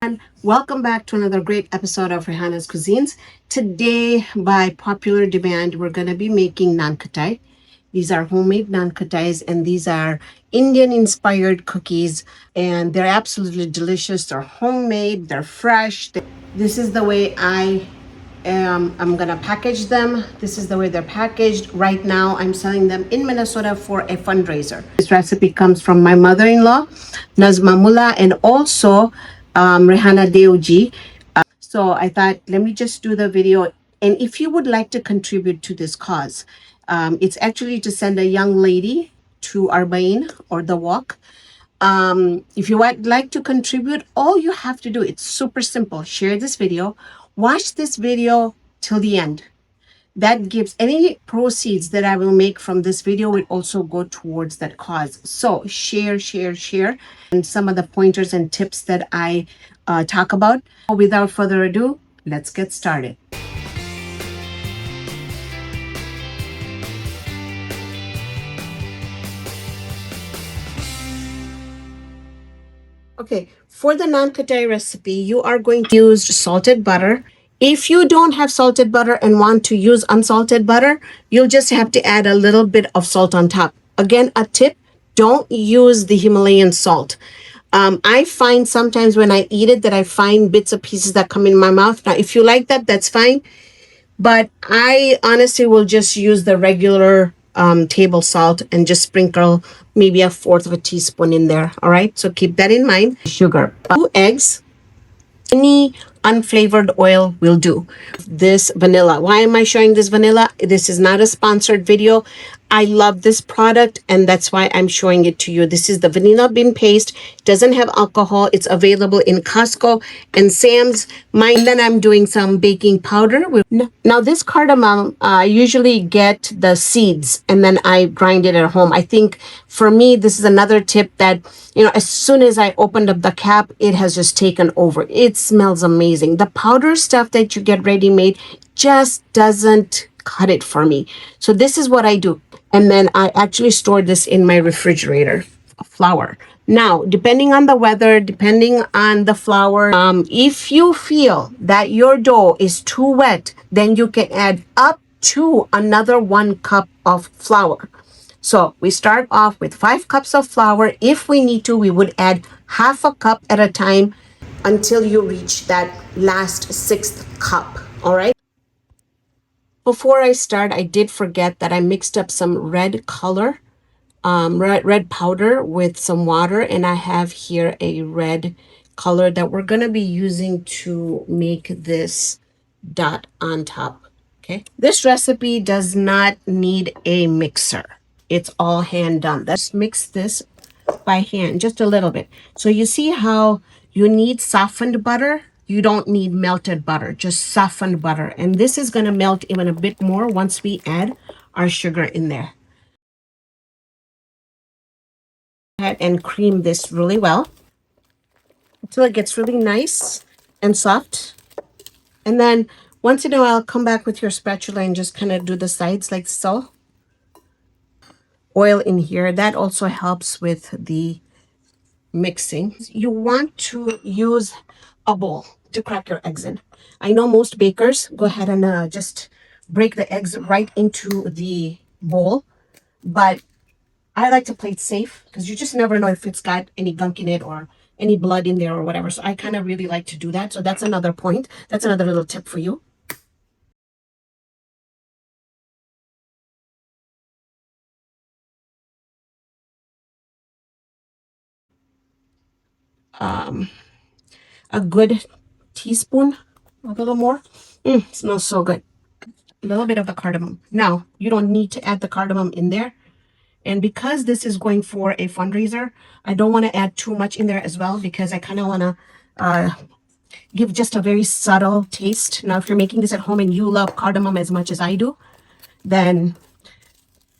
And welcome back to another great episode of Raihana's Cuisines. Today, by popular demand, we're going to be making naan Khatai. These are homemade naan Khatais, and these are Indian-inspired cookies, and they're absolutely delicious. They're homemade, they're fresh. This is the way I'm gonna package them. This is the way they're packaged. Right now, I'm selling them in Minnesota for a fundraiser. This recipe comes from my mother-in-law, Nazma Mullah, and also Raihana Deuji. So I thought, let me just do the video. And if you would like to contribute to this cause, it's actually to send a young lady to Arbain or the walk. If you would like to contribute, all you have to do, it's super simple. Share this video, watch this video till the end. That gives any proceeds that I will make from this video will also go towards that cause. So share, and some of the pointers and tips that I talk about. Without further ado, let's get started. Okay, for the naan Khatai recipe, you are going to use salted butter. If you don't have salted butter and want to use unsalted butter, you'll just have to add a little bit of salt on top. Again, a tip, don't use the Himalayan salt. I find sometimes when I eat it that I find bits of pieces that come in my mouth. Now, if you like that, that's fine. But I honestly will just use the regular table salt and just sprinkle maybe 1/4 of a teaspoon in there. All right, so keep that in mind. Sugar, 2 eggs, any unflavored oil will do. This vanilla. Why am I showing this vanilla? This is not a sponsored video. I love this product, and that's why I'm showing it to you. This is the vanilla bean paste. It doesn't have alcohol. It's available in Costco and Sam's. Mine. Then I'm doing some baking powder. Now this cardamom, I usually get the seeds and then I grind it at home. I think for me, this is another tip that, as soon as I opened up the cap, it has just taken over. It smells amazing. The powder stuff that you get ready made just doesn't cut it for me. So this is what I do. And then I actually store this in my refrigerator. Flour. Now, depending on the weather, depending on the flour, if you feel that your dough is too wet, then you can add up to another 1 cup of flour. So we start off with 5 cups of flour. If we need to, we would add 1/2 cup at a time until you reach that last 6th cup. All right. Before I start, I did forget that I mixed up some red color, red powder with some water, and I have here a red color that we're going to be using to make this dot on top. Okay, this recipe does not need a mixer. It's all hand done. Let's mix this by hand just a little bit. So you see how you need softened butter? You don't need melted butter, just softened butter. And this is going to melt even a bit more once we add our sugar in there. Go ahead and cream this really well until it gets really nice and soft. And then once in a while, come back with your spatula and just kind of do the sides like so. Oil in here. That also helps with the mixing. You want to use a bowl to crack your eggs in. I know most bakers go ahead and just break the eggs right into the bowl, but I like to play it safe because you just never know if it's got any gunk in it or any blood in there or whatever. So I kind of really like to do that. So that's another point. That's another little tip for you. A good teaspoon, a little more. Smells so good. A little bit of the cardamom. Now, you don't need to add the cardamom in there. And because this is going for a fundraiser, I don't want to add too much in there as well because I kind of want to give just a very subtle taste. Now, if you're making this at home and you love cardamom as much as I do, then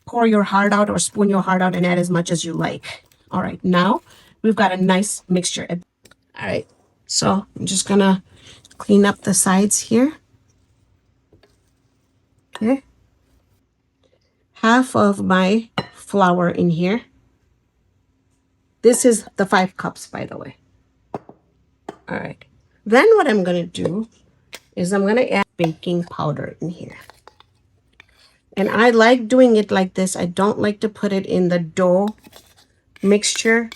pour your heart out or spoon your heart out and add as much as you like. All right, now we've got a nice mixture. All right, so I'm just going to clean up the sides here. Okay. 1/2 of my flour in here. This is the 5 cups, by the way. All right. Then what I'm going to do is I'm going to add baking powder in here. And I like doing it like this. I don't like to put it in the dough mixture.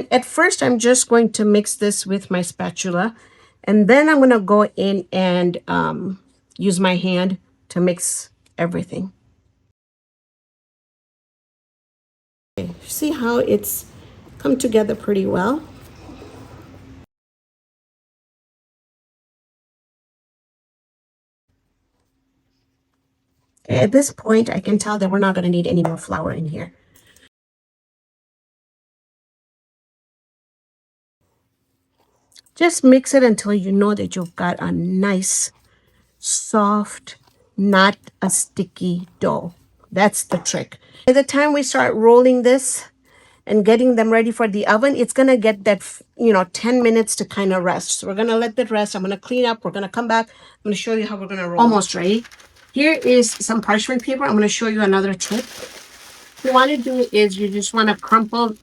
At first, I'm just going to mix this with my spatula. And then I'm going to go in and use my hand to mix everything. Okay, see how it's come together pretty well? Okay, at this point, I can tell that we're not going to need any more flour in here. Just mix it until you know that you've got a nice, soft, not a sticky dough. That's the trick. By the time we start rolling this and getting them ready for the oven, it's going to get that, 10 minutes to kind of rest. So we're going to let that rest. I'm going to clean up. We're going to come back. I'm going to show you how we're going to roll. Almost ready. Here is some parchment paper. I'm going to show you another trick. What you want to do is you just want to crumple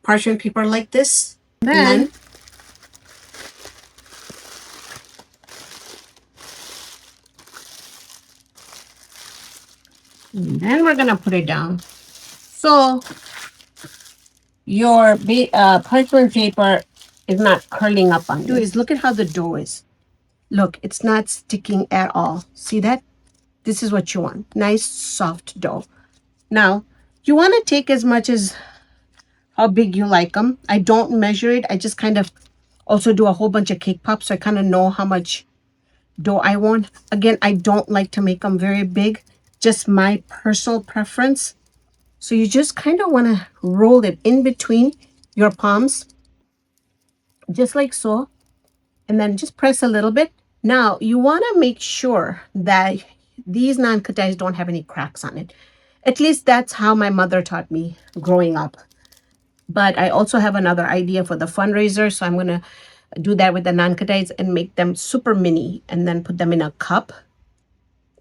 parchment paper like this. And then we're going to put it down. So your parchment paper is not curling up on you. Look at how the dough is. Look, it's not sticking at all. See that? This is what you want. Nice, soft dough. Now, you want to take as much as how big you like them. I don't measure it. I just kind of also do a whole bunch of cake pops, so I kind of know how much dough I want. Again, I don't like to make them very big. Just my personal preference. So you just kind of want to roll it in between your palms, just like so. And then just press a little bit. Now, you want to make sure that these naan khatais don't have any cracks on it. At least that's how my mother taught me growing up. But I also have another idea for the fundraiser. So I'm going to do that with the naan khatais and make them super mini and then put them in a cup.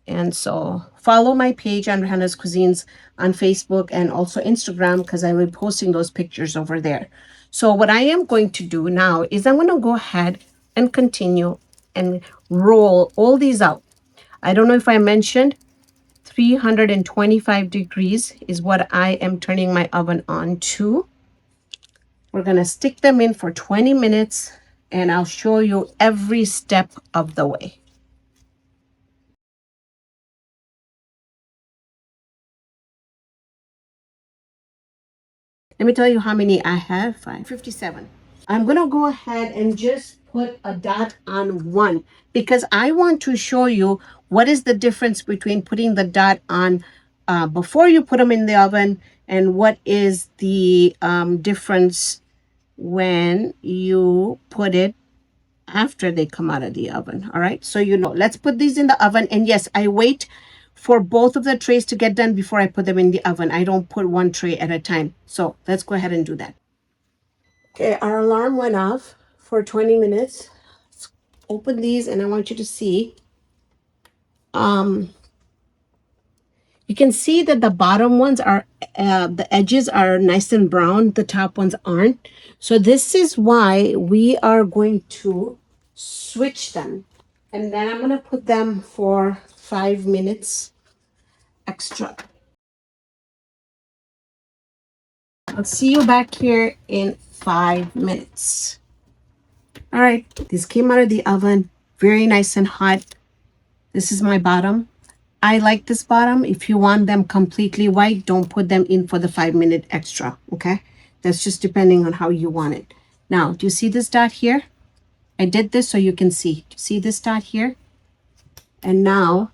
And so follow my page on Raihanascuisines on Facebook and also Instagram, because I will be posting those pictures over there. So what I am going to do now is I'm going to go ahead and continue and roll all these out. I don't know if I mentioned 325 degrees is what I am turning my oven on to. We're going to stick them in for 20 minutes and I'll show you every step of the way. Let me tell you how many I have. 57. I'm going to go ahead and just put a dot on one because I want to show you what is the difference between putting the dot on before you put them in the oven and what is the difference when you put it after they come out of the oven. All right. So, let's put these in the oven. And yes, I wait for both of the trays to get done before I put them in the oven. I don't put one tray at a time. So let's go ahead and do that. Okay, our alarm went off for 20 minutes. Let's open these and I want you to see. You can see that the bottom ones are, the edges are nice and brown. The top ones aren't. So this is why we are going to switch them. And then I'm going to put them for 5 minutes extra. I'll see you back here in 5 minutes. All right, these came out of the oven, very nice and hot. This is my bottom. I like this bottom. If you want them completely white, don't put them in for the 5 minute extra, okay? That's just depending on how you want it. Now, do you see this dot here? I did this so you can see. Do you see this dot here? And now,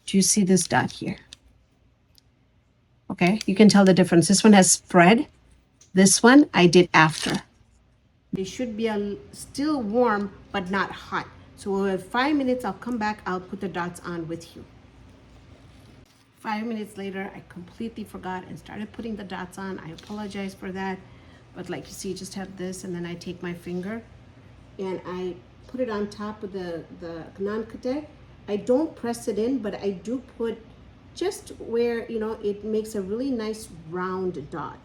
do you see this dot here? Okay, you can tell the difference. This one has spread. This one I did after. They should be still warm, but not hot. So in 5 minutes, I'll come back. I'll put the dots on with you. 5 minutes later, I completely forgot and started putting the dots on. I apologize for that. But like you see, just have this, and then I take my finger and I put it on top of the naan khatai. I don't press it in, but I do put just where, it makes a really nice round dot.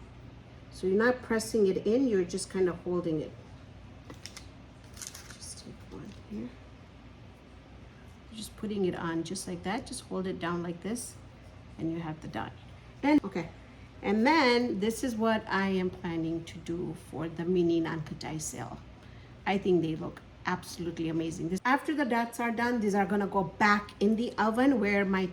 So you're not pressing it in, you're just kind of holding it. Here. Just putting it on just like that. Just hold it down like this, and you have the dot. And okay, and then this is what I am planning to do for the mini non-Khatai sale. I think they look absolutely amazing. After the dots are done, these are gonna go back in the oven where my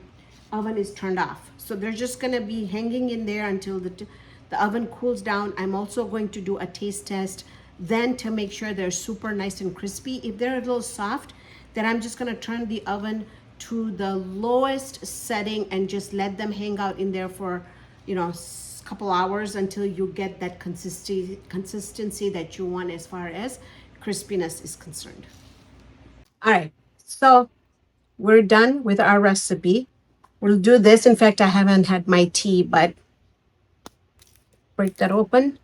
oven is turned off. So they're just gonna be hanging in there until the oven cools down. I'm also going to do a taste test then to make sure they're super nice and crispy. If they're a little soft, then I'm just gonna turn the oven to the lowest setting and just let them hang out in there for, you know, couple hours until you get that consistency that you want as far as crispiness is concerned. All right, so we're done with our recipe. We'll do this. In fact, I haven't had my tea, but break that open.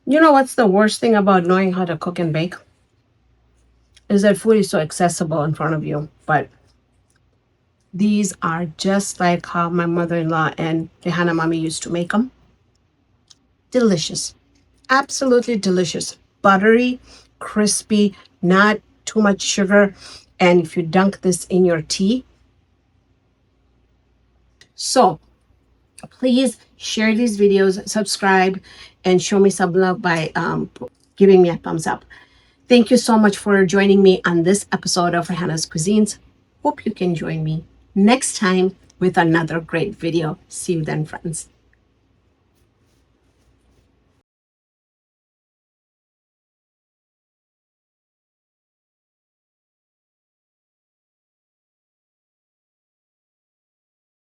You know what's the worst thing about knowing how to cook and bake? Is that food is so accessible in front of you. But these are just like how my mother-in-law and Raihana mommy used to make them. Delicious. Absolutely delicious. Buttery, crispy, not too much sugar. And if you dunk this in your tea. So please share these videos, subscribe, and show me some love by giving me a thumbs up. Thank you so much for joining me on this episode of Raihanna's Cuisines. Hope you can join me next time with another great video. See you then, friends.